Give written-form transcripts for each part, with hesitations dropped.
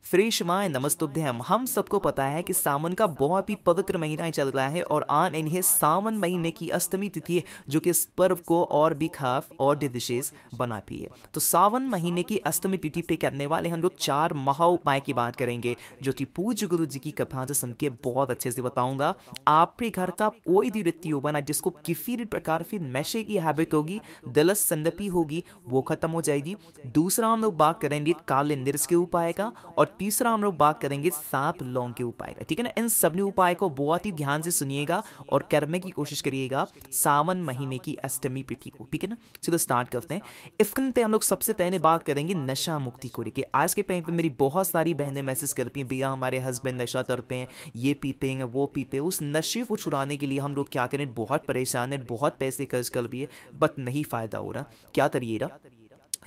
श्री शिवाय नमस्तुभ्यम। हम सबको पता है कि सावन का बहुत ही पवित्र महीना चल रहा है और आज इन्हें सावन महीने की अष्टमी तिथि है, जो कि इस पर्व को और भी खास और भी विशेष बनाती है। तो सावन महीने की अष्टमी तिथि पे करने वाले हम लोग 4 महा उपाय की बात करेंगे, जो कि पूज्य गुरु जी की कथा से सुन के बहुत अच्छे से बताऊंगा। आपके घर का कोई भी व्यक्ति होगा ना, जिसको किसी भी प्रकार की नशे की हैबिट होगी, दलस संदपी होगी, वो खत्म हो जाएगी। दूसरा हम लोग बात करेंगे काले निर्स के उपाय का, और तीसरा हम लोग बात करेंगे सांप लौंग के उपाय का। ठीक है ना, इन सभी उपाय को बहुत ही ध्यान से सुनिएगा और करने की कोशिश करिएगा सावन महीने की अष्टमी तिथि को। ठीक है ना, चलो स्टार्ट करते हैं। इसके पे हम लोग सबसे पहले बात करेंगे नशा मुक्ति को लेकर। आज के टाइम पे मेरी बहुत सारी बहनें मैसेज करती हैं, भैया हमारे हस्बैंड नशा करते हैं, ये पीते हैं, वो पीते हैं। उस नशे को छुड़ाने के लिए हम लोग क्या करें, बहुत परेशान है, बहुत पैसे खर्च कर भी है, बट नहीं फायदा हो रहा। क्या करिएगा,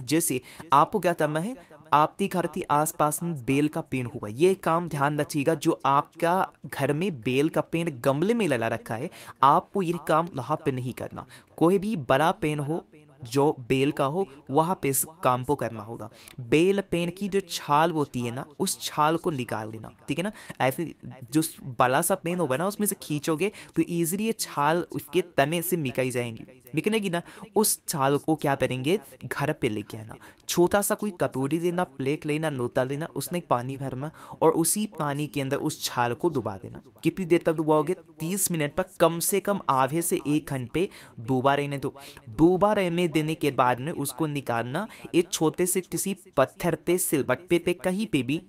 जैसे आपको क्या करना है, आपके घर के आसपास में बेल का पेड़ हुआ, ये काम ध्यान रखिएगा। जो आपका घर में बेल का पेड़ गमले में लगा रखा है, आपको ये काम वहां पे नहीं करना। कोई भी बड़ा पेड़ हो जो बेल का हो, वहां पे इस काम को करना होगा। बेल पेड़ की जो छाल होती है ना, उस छाल को निकाल देना। ठीक है ना, ऐसे जो बड़ा सा पेड़ होगा ना, उसमें से खींचोगे तो इजीली ये छाल उसके तने से निकल जाएंगी, निकलेगी ना। उस छाल को क्या करेंगे, घर पे लेके आना। छोटा सा कोई कटोरी लेना, प्लेट लेना, लोटा लेना, उसमें पानी भरना और उसी पानी के अंदर उस छाल को डुबा देना। कितनी देर तक डुबाओगे, 30 मिनट पर, कम से कम आधे से 1 घंटे डूबा रहने दो। डूबा रहने देने के बाद में उसको निकालना, एक छोटे से किसी पत्थर पे, सिलबट्टे पे, कहीं पे भी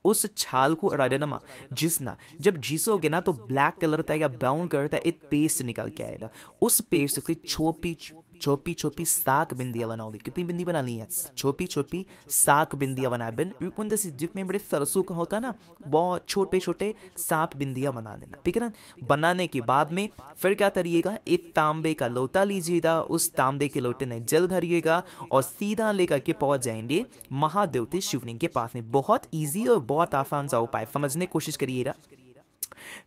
उस छाल को रगड़ना, जिसना जब घिसोगे ना तो ब्लैक कलर का या ब्राउन कलर का एक पेस्ट निकल के आएगा। उस पेस्ट से छोटी छोटी छोटी 7 बिंदियां बनाओगे। कितनी बिंदी बनानी है, छोटी छोटी 7 बिंदियां बना बिन जितने बड़े सरसों का होता है ना, बहुत छोटे छोटे 7 बिंदियां बना देना। ठीक है ना, बनाने के बाद में फिर क्या करिएगा, एक तांबे का लोटा लीजिएगा, उस तांबे के लोटे में जल भरिएगा और सीधा लेकर के पहुंच जाएंगे महादेव के शिवलिंग के पास में। बहुत ईजी और बहुत आसान सा उपाय, समझने की कोशिश करिएगा।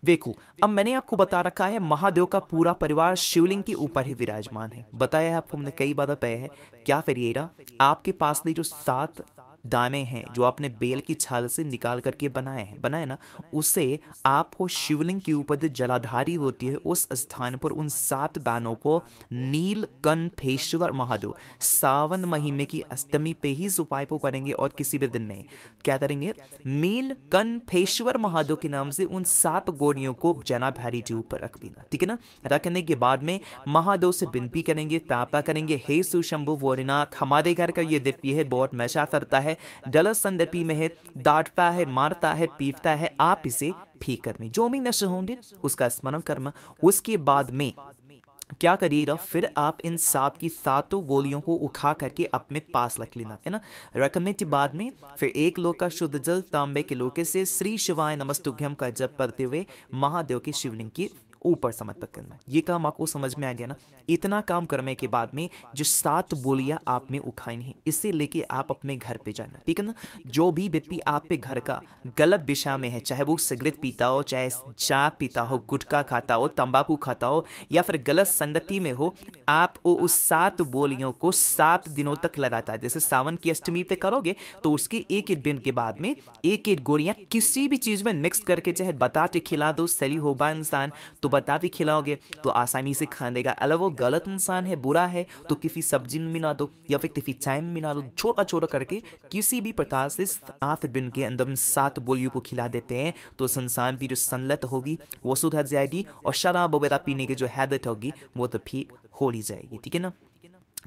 देखो, अब मैंने आपको बता रखा है महादेव का पूरा परिवार शिवलिंग के ऊपर ही विराजमान है, बताया है आपको हमने कई बार बताया है। क्या करिएगा, आपके पास में जो 7 दाने हैं जो आपने बेल की छाल से निकाल करके बनाए ना, उसे आपको शिवलिंग के ऊपर जो जलाधारी होती है उस स्थान पर उन 7 दानों को नीलकंठेश्वर महादेव सावन महीने की अष्टमी पे ही इस उपाय को करेंगे और किसी भी दिन नहीं। क्या करेंगे, नीलकंठेश्वर महादेव के नाम से उन 7 गोलियों को जनाधारी जी ऊपर रख देना। ठीक है ना, रखने के बाद में महादेव से विनती करेंगे, प्रार्थना करेंगे, हे सुशंभु भोलेनाथ, हमारे घर का ये दिव्य है, बहुत नशा करता है, जल संदर्भी में है, डांटता है, मारता है, पीटता है, आप इसे ठीक करने, जो भी नशे होंगे उसका स्मरण करना। उसके बाद में क्या करिएगा, फिर आप इन 7 की 7 गोलियों को उठा करके अपने पास रख लेना है ना। रखने के बाद में फिर 1 लोटा शुद्ध जल तांबे के लोटे से श्री शिवाय नमस्तुभ्यम का जप करते हुए महादेव की शिवलिंग की ऊपर समर्पित करना। ये काम आपको समझ में आ गया ना। इतना काम करने के बाद में जो 7 गोलियां आपने उठाई हैं, इसे लेके आप अपने घर पे जाना। ठीक है ना, जो भी व्यक्ति आप पे घर का गलत दिशा में है, चाहे वो सिगरेट पीता हो, चाहे शराब पीता हो, गुटखा खाता हो, तंबाकू खाता हो, या फिर गलत संगति में हो, आप उस 7 गोलियों को 7 दिनों तक लगातार, जैसे सावन की अष्टमी पे करोगे तो उसके एक एक दिन के बाद में एक एक गोलियां किसी भी चीज में मिक्स करके, चाहे बताते खिला दो, सही होगा इंसान तो बताते खिलाओगे तो आसानी से खा लेगा। अगर वो गलत इंसान है, बुरा है, तो किसी सब्जी में मिला दो या फिर किसी चाय में मिला दो, छोटा छोटा करके किसी भी प्रकार से 7 दिन के अंदर 7 गोलियों को खिला देते हैं, तो उस इंसान की जो संलत होगी वो सुधर जाएगी और शराब वगैरह पीने की जो हैबिट होगी वो तो ठीक हो ही जाएगी। ठीक है ना,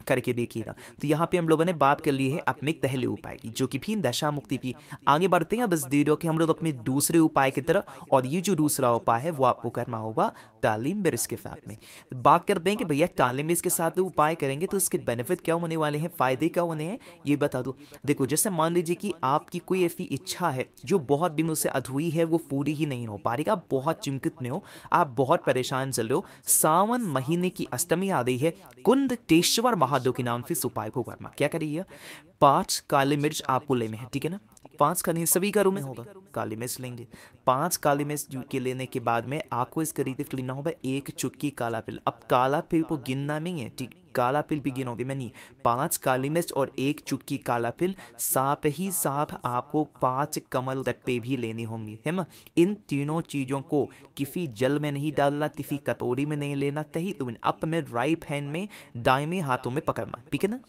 करके देखिएगा। तो यहाँ पे हम लोगों ने बात कर ली है अपने पहले उपाय की, जो कि भी दशा मुक्ति की। आगे बढ़ते हैं बस धीरे कि हम लोग अपने दूसरे उपाय की तरफ, और ये जो दूसरा उपाय है वो आपको करना होगा तालीम मिर्च के साथ में। बात करते हैं कि भैया तालीम मिर्च के साथ उपाय करेंगे तो इसके बेनिफिट क्या होने वाले हैं, फायदे क्या होने हैं, ये बता दो। देखो, जैसे मान लीजिए कि आपकी कोई ऐसी इच्छा है जो बहुत दिनों से अधूरी है, वो पूरी ही नहीं हो पा रही, आप बहुत चिंतित में हो, आप बहुत परेशान चल रहे हो, सावन महीने की अष्टमी आ रही है, कुंडकेश्वर महादेव के नाम से इस उपाय को करना। क्या करिए, 5 काली मिर्च आपको लेने हैं, ठीक है ना। 5 काली, सभी घरों में होगा काली मिर्च लेंगे। 5 काली मिर्च के लेने के बाद में आपको इसके रिलेटिव लेना होगा 1 चुटकी काला तिल। अब काला तिल को गिनना नहीं है, ठीक, काला तिल भी गिनोगे मैं नहीं। 5 काली मिर्च और 1 चुटकी काला तिल, साथ ही साथ आपको 5 कमल दत्ते भी लेने होंगे, है ना। इन तीनों चीज़ों को किसी जल में नहीं डालना, किसी कटोरी में नहीं लेना, कहीं तो अपने राइट हैंड में दाहिने हाथों में पकड़ना, ठीक है ना।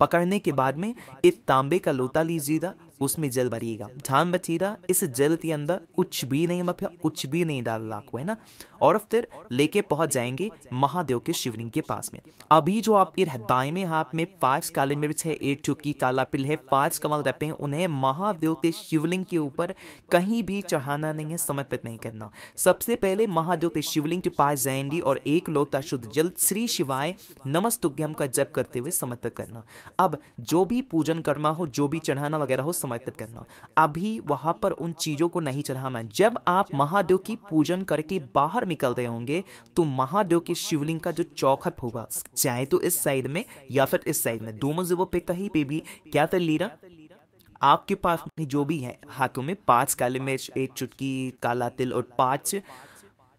पकड़ने के बाद में एक तांबे का लोटा लीजिएगा, उसमें जल भरिएगा। ध्यान रखिएगा इस जल के अंदर कुछ भी नहीं मतलब कुछ भी नहीं डालना आपको, है ना। और फिर लेके पहुंच जाएंगे महादेव के शिवलिंग के पास में। अभी जो आपके दाहिने हाथ में 5 काली मिर्च है, 1 चुटकी काला तिल है, 5 कमल दत्ते हैं, उन्हें महादेव के शिवलिंग के ऊपर कहीं भी चढ़ाना नहीं है, समर्पित नहीं करना। सबसे पहले महादेव के शिवलिंग के पास जाएंगी और 1 लोटा शुद्ध जल श्री शिवाय नमस्तुभ्यम का जप करते हुए समर्पित करना। अब जो भी पूजन करना हो, जो भी चढ़ाना वगैरह हो, समर्पित करना। अभी वहां पर उन चीजों को नहीं चढ़ाना। जब आप महादेव की पूजन करके बाहर निकल रहे होंगे तो महादेव के शिवलिंग का जो चौखट होगा, चाहे तो इस साइड में या फिर इस साइड में, दोनों जगहों पे कहीं पे भी क्या कर लीजिए, आपके पास जो भी है हाथों में 5 काली मिर्च, 1 चुटकी काला तिल और 5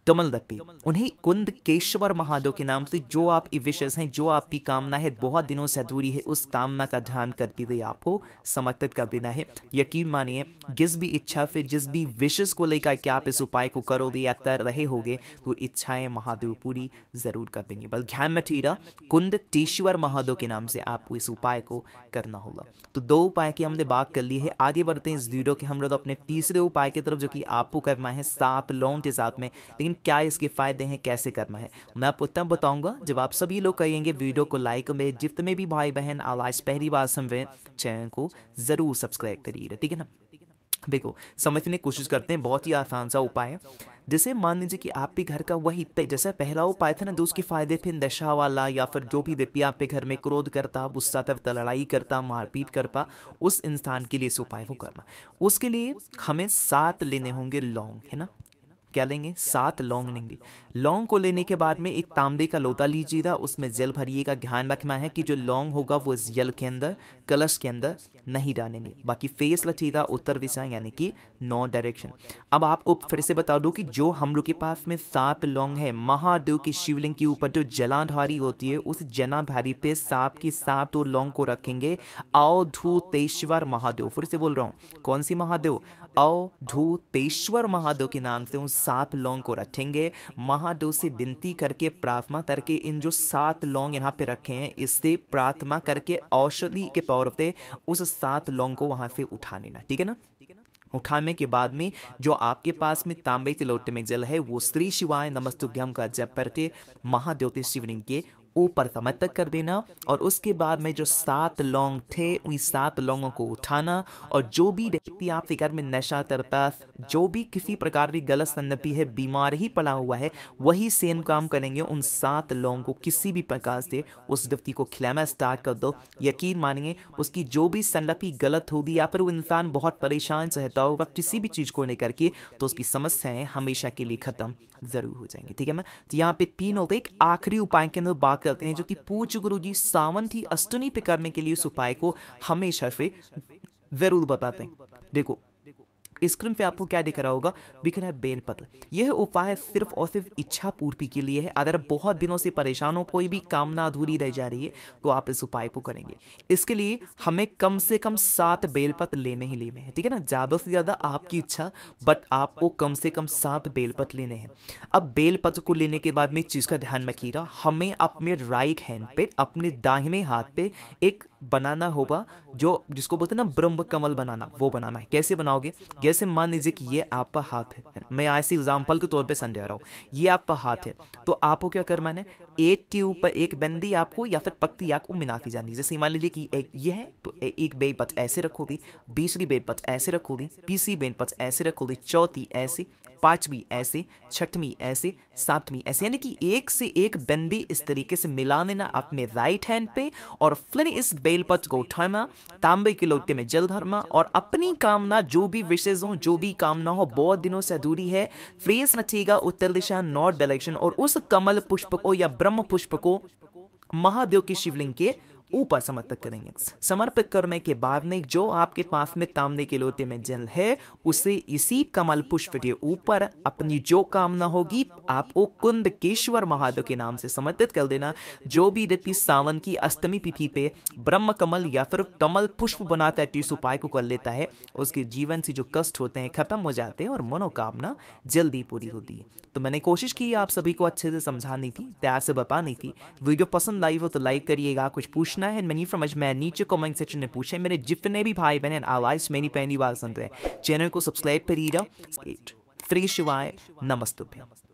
कमल दत्ते, उन्हें कुंदकेश्वर महादेव के नाम से जो आपकी विशेष हैं, जो आपकी कामना है, बहुत दिनों से अधूरी है, उस कामना का ध्यान करते हुए आपको समर्पित कर देना है। यकीन मानिए जिस भी इच्छा से, जिस भी विशेष को लेकर के आप इस उपाय को करोगे या कर रहे होगे, तो इच्छाएं महादेव पूरी जरूर कर देंगे। बस ध्यान में रखिएगा कुंदकेश्वर महादेव के नाम से आपको इस उपाय को करना होगा। तो 2 उपाय की हमने बात कर ली है। आगे बढ़ते हैं इस वीडियो के हम लोग अपने तीसरे उपाय की तरफ, जो कि आपको करना है 7 लौंग के साथ में। लेकिन क्या इसके फायदे हैं, कैसे करना है, मैं आपको तब बताऊंगा जब आप सभी लोग कहेंगे वीडियो को लाइक में। जितने भी भाई बहन आज पहली बार सुन रहे हैं, चैनल को जरूर सब्सक्राइब करिए, ठीक है ना। देखो समझने की कोशिश करते हैं, बहुत ही आसान सा उपाय है। जैसे मान लीजिए कि आपके घर का वही जैसे पहला उपाय था ना, जो उसके फायदे थे नशा वाला, या फिर जो भी व्यक्ति आपके घर में क्रोध करता, गुस्सा करता, लड़ाई करता, मारपीट करता, उस इंसान के लिए इस उपाय को करना। उसके लिए हमें 7 लेने होंगे लौंग, है ना। क्या लेंगे? 7 लौंग लेंगे। लौंग को लेने के बाद में एक तांबे का लोटा लीजिएगा, उसमें जल भरिएगा। ध्यान रखना है कि जो लौंग होगा वो इस जल के अंदर, कलश के अंदर नहीं डालेंगे। बाकी फेस रखिएगा उत्तर दिशा, यानी कि नॉर्थ डायरेक्शन। अब आपको फिर से बता दूं कि जो हम लोग के पास में 7 लौंग है, महादेव की शिवलिंग के ऊपर जो जलाधारी होती है, उस जलाधारी पे सांप की 7 लौंग को रखेंगे। अवधूतेश्वर महादेव, फिर से बोल रहा हूँ, कौन सी महादेव? अवधूतेश्वर महादेव के नाम से उन 7 लौंग को रखेंगे। महादेव से विनती करके, प्रार्थना करके, इन जो 7 लौंग यहाँ पे रखे हैं, इससे प्रार्थना करके औषधि के तौर पे उस 7 लौंग को वहां से उठा लेना, ठीक है ना। उठाने के बाद में जो आपके पास में तांबे के लोटे में जल है, वो श्री शिवाय नमस्तुभ्यम का जप करके महादेव के शिवलिंग के ऊपर समर्पित कर देना। और उसके बाद में जो 7 लौंग थे, उन 7 लौंगों को उठाना। और जो भी व्यक्ति आपके घर में नशा करता, जो भी किसी प्रकार की गलत संगति है, बीमार ही पड़ा हुआ है, वही सेम काम करेंगे। उन 7 लौंग को किसी भी प्रकार से उस व्यक्ति को खिलाना स्टार्ट कर दो। यकीन मानिए उसकी जो भी संगति गलत होगी, या फिर वो इंसान बहुत परेशान रहता होगा किसी भी चीज को लेकर के, तो उसकी समस्याएं हमेशा के लिए खत्म जरूर हो जाएंगे, ठीक है मैं। तो यहाँ पे 3 होते, एक आखिरी उपाय के अंदर बात करते हैं, जो कि पूज्य गुरु जी सावन की अष्टमी पे करने के लिए इस उपाय को हमेशा से जरूर बताते हैं। देखो स्क्रीन पे आपको क्या दिख रहा होगा, दिख रहा है बेलपत्र। यह उपाय सिर्फ और सिर्फ इच्छा पूर्ति के लिए है। अगर बहुत दिनों से परेशान हो, कोई भी कामना अधूरी रह जा रही है, तो आप इस उपाय को करेंगे। इसके लिए हमें कम से कम 7 बेलपत्र लेने ही लेने हैं, ठीक है ना। ज्यादा से ज्यादा आपकी इच्छा, बट आपको कम से कम 7 बेलपत्र लेने हैं। अब बेलपत्र को लेने के बाद में एक चीज का ध्यान रखिएगा, हमें अपने राइट हैंड पे, अपने दाहिने हाथ पे एक बनाना होगा, जो जिसको बोलते हैं ना ब्रह्म कमल बनाना, वो बनाना है। कैसे बनाओगे? जैसे मान लीजिए कि ये आपका हाथ है, मैं ऐसे एग्जाम्पल के तौर पे समझा रहा हूँ, ये आपका हाथ है, तो आपको क्या करना है, एक के ऊपर एक बंदी आपको या फिर पत्ती आपको मिलाती जानी। जैसे मान लीजिए कि एक ये है, तो एक बेलपत्र ऐसे रखोगी, दूसरी बेलपत्र ऐसे रखोगी, तीसरी बेलपत्र ऐसे रखोगी, चौथी ऐसे, 5वीं ऐसे, 6वीं ऐसे, 7वीं ऐसे, यानी कि एक से एक बंदी इस तरीके से मिला लेना अपने राइट हैंड पे। और फिर इस बेलपत्र को उठाना, तांबे के लोटे में जल भरना, और अपनी कामना, जो भी विशेष हो, जो भी कामना हो, बहुत दिनों से अधूरी है, फेस रखिएगा उत्तर दिशा, नॉर्थ डायरेक्शन, और उस कमल पुष्प को या ब्रह्म पुष्प को महादेव के शिवलिंग के ऊपर समर्पित करेंगे। समर्पित करने के बाद में जो आपके पास में तांबे के लोटे में जल है, उसे इसी कमल पुष्प के ऊपर अपनी जो कामना होगी आपको कुंदकेश्वर महादेव के नाम से समर्पित कर देना। जो भी व्यक्ति सावन की अष्टमी तिथि पे ब्रह्म कमल या फिर कमल पुष्प बनाता है, इस उपाय को कर लेता है, उसके जीवन से जो कष्ट होते हैं खत्म हो जाते हैं और मनोकामना जल्दी पूरी होती है। तो मैंने कोशिश की आप सभी को अच्छे से समझानी थी, प्यार से बतानी थी। वीडियो पसंद आई हो तो लाइक करिएगा। कुछ पूछना है नहीं समझ में नीचे कमेंट सेक्शन में पूछे। मेरे जितने भी भाई बहन आवाज मेरी पहली बार सुन रहे हैं, चैनल को सब्सक्राइब करिएगा। श्री शिवाय, नमस्तुभ्यं।